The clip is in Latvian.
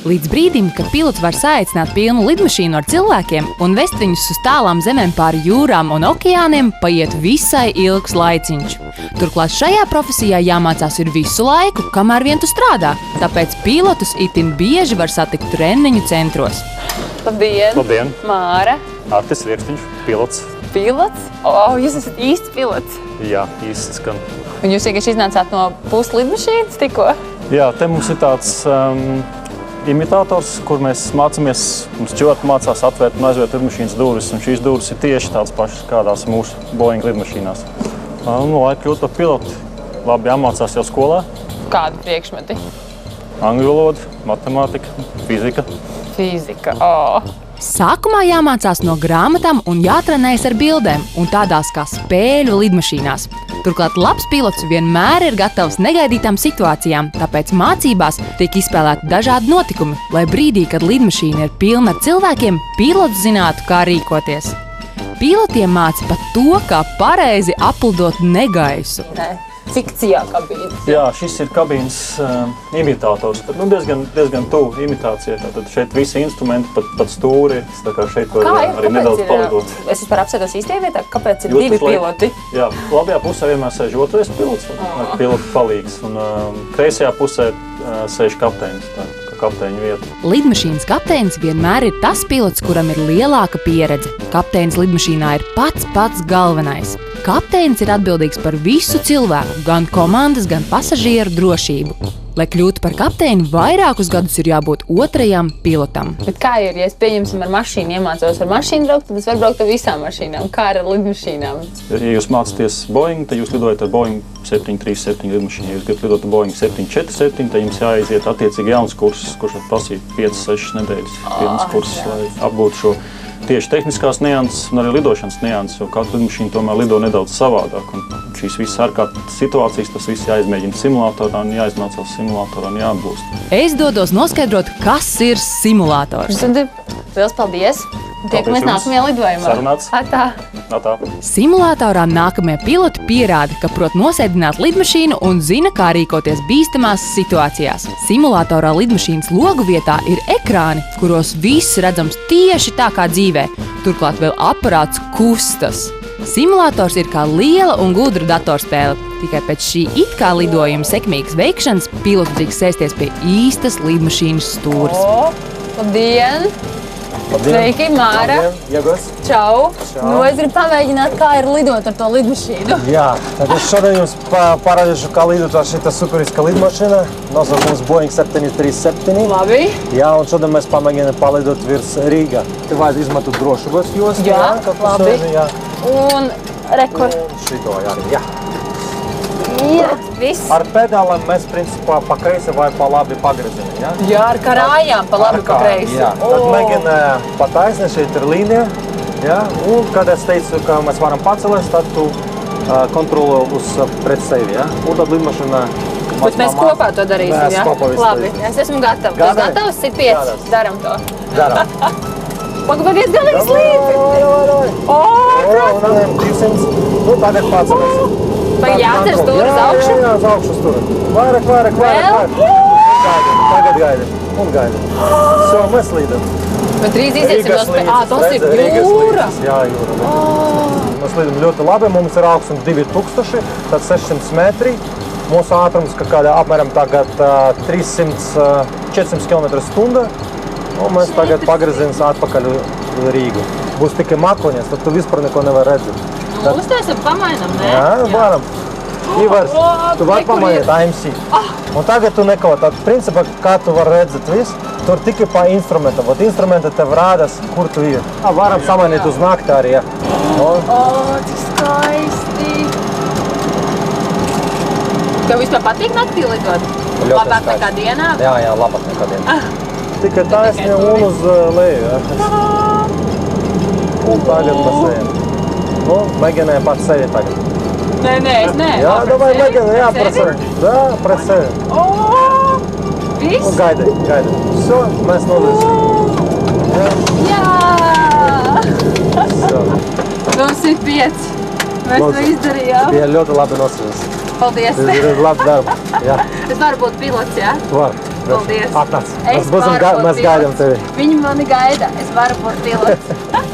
Līdz brīdim, kad pilots var saaicināt pilnu lidmašīnu ar cilvēkiem un vest viņus uz tālām zemēm pāri jūrām un okeāniem, paiet visai ilgs laiciņš. Turklāt šajā profesijā jāmācās ir visu laiku, kamēr vien tu strādā, tāpēc pilotus itin bieži var satikt treniņu centros. Labdien! Labdien! Māra! Artis Viekstiņš, pilots. Pilots? Jūs esat īsts pilots? Jā, īsts skan. Un jūs vienkārši iznācāt no puslidmašīnas tikko? Jā, te mums ir tāds imitātors, kur mēs mācāmies, mums čilati mācās atvērt un aizvērt lidmašīnas durvis, un šīs durvis ir tieši tādas pašas, kādās mūsu Boeing lidmašīnās. Laika kļūt par piloti. Labi jāmācās jau skolā. Kādi priekšmeti? Angļu valoda, matemātika, fizika. Fizika, Sākumā jāmācās no grāmatām un jātrenējas ar bildēm un tādās kā spēļu lidmašīnās. Turklāt labs pilots vienmēr ir gatavs negaidītām situācijām, tāpēc mācībās tiek izspēlēti dažādi notikumi, lai brīdī, kad lidmašīna ir pilna ar cilvēkiem, pilots zinātu, kā rīkoties. Pilotiem māca pat to, kā pareizi aplidot negaisu. Fikcijā kabīnes. Jā, šis ir kabīnes imitātors, bet diezgan tuvu imitācijai. Tātad šeit visi instrumenti, pat stūri, tā kā šeit var arī nedaudz palidot. Es vispār apsēdos īstajā vietā, kāpēc ir divi piloti? Jā, labajā pusē vienmēr sēž otrais pilots, pilota palīgs, un kreisajā pusē sēž kapteinis, tā kā kapteiņa vieta. Lidmašīnas kapteinis vienmēr ir tas pilots, kuram ir lielāka pieredze. Kapteinis lidmašīnā ir pats galvenais. Kapteinis ir atbildīgs par visu cilvēku, gan komandas, gan pasažieru drošību. Lai kļūtu par kapteini, vairākus gadus ir jābūt otrajam pilotam. Bet kā ir, ja es pieņemsim ar mašīnu, iemācos ar mašīnu braukt, tad es varu braukt ar visām mašīnām. Kā ar lidmašīnām? Ja jūs mācāties Boeing, tad jūs lidojat ar Boeing 737 lidmašīnu. Ja jūs gribat lidot ar Boeing 747, tad jums jāaiziet attiecīgi jauns kursus, kurš var prasīt 5-6 nedēļas pilnas kursus, lai apgūtu šo tieši tehniskās nianses un arī lidošanas nianses, jo katra lidmašīna tomēr lido nedaudz savādāk. Un šīs visas ārkārtas situācijas, tas viss jāizmēģina simulatorā un jāizmācās simulatorā un jāapgūst. Es dodos noskaidrot, kas ir simulators. Liels paldies! Tiekamies nākamajā lidojumā. Sarunāts. Atā. Simulatorā nākamie piloti pierāda, ka prot nosēdināt lidmašīnu un zina, kā rīkoties bīstamās situācijās. Simulatorā lidmašīnas logu vietā ir ekrāni, kuros viss redzams tieši tā kā dzīvē. Turklāt vēl aparāts kustas. Simulators ir kā liela un gudra datorspēle. Tikai pēc šī it kā lidojuma sekmīgas veikšanas pilots drīkst sēsties pie īstas lidmašīnas stūres. Labdien! Sveiki, Māra! Iegos! Čau! Nu, es gribu pamēģināt, kā ir lidot ar to lidmašīnu. Jā, tad es šodien jums parādīšu, kā lidot ar šita superiska lidmašīna. Nosauc mums Boeing 737. Labi. Jā, un šodien mēs pamēģinām palidot virs Rīga. Te vajag izmantot drošības jostu. Jā, labi. Jā. Un rekord. Šito arī, jā. Jā, viss. Ar pedālēm mēs, principā, pa kreisi vai pa labi pagriezini, jā? Jā, ar karājām pa labi pa kreisi. Jā, tad mēģina pa taisni, šeit ir līnija, jā? Un, kad es teicu, ka mēs varam pacelēs, tad tu kontrolo uz pret sevi, jā? Un tad lidmašīna... Bet mēs kopā to darīsim, jā? Mēs kopā visu labi, es esmu gatava. Tu esi gatavs? Sit 5. Daram to. Daram. Pagaidīs galīgi slīpi. Un 200. Nu, tagad pacelēsim. Vai jācer stūri uz augšu? Jā, uz augšu stūri. Vairāk. Tagad gaidi. Un gaidi. So, mēs līdam. Bet drīz iziesim no spēles. Tas ir jūra. Jā, jūra. Mēs līdam ļoti labi. Mums ir augstums 2000, tad 600 metri. Mūsu ātrums kādā apmēram tagad 300-400 km/h. Un mēs tagad pagriezīsimies atpakaļ Rīgu. Būs tikai mākoņas, tad tu vispār neko nevar redzēt. Uztaisam, pamainam, ne? Jā, varam. Ivars, tu vari pamainīt AMC. Un tagad tu neko, tad principā, kā tu vari redzēt visu, tur tikai pa instrumentam. Ot instrumenta tev rādas, kur tu ir. Varam samainīt uz nakti arī, jā. Cik skaisti. Tev vispār patīk naktī lidot? Labāk nekā dienā? Jā, labāk nekā dienā. Tikai taisni un uz leju, jā. Un tagad pa sevi. Nu, mēģināju pat sevi tagad. Nē, es nē. Jā, davai mēģināju, jā, pret sevi. Jā, pret sevi. Viss? Un gaidi. So, mēs nolīsim. Jā! So. Nu, sit 5. Mēs to izdarījām. Bija ļoti labi nosacījums. Paldies. Tas ir labi darbi. Jā, Es varu būt pilots, jā? tu vari. Paldies. Atnāc. Es varu būt Mēs gaidām pilots. tevi. Viņi mani gaida. Es varu būt pilots.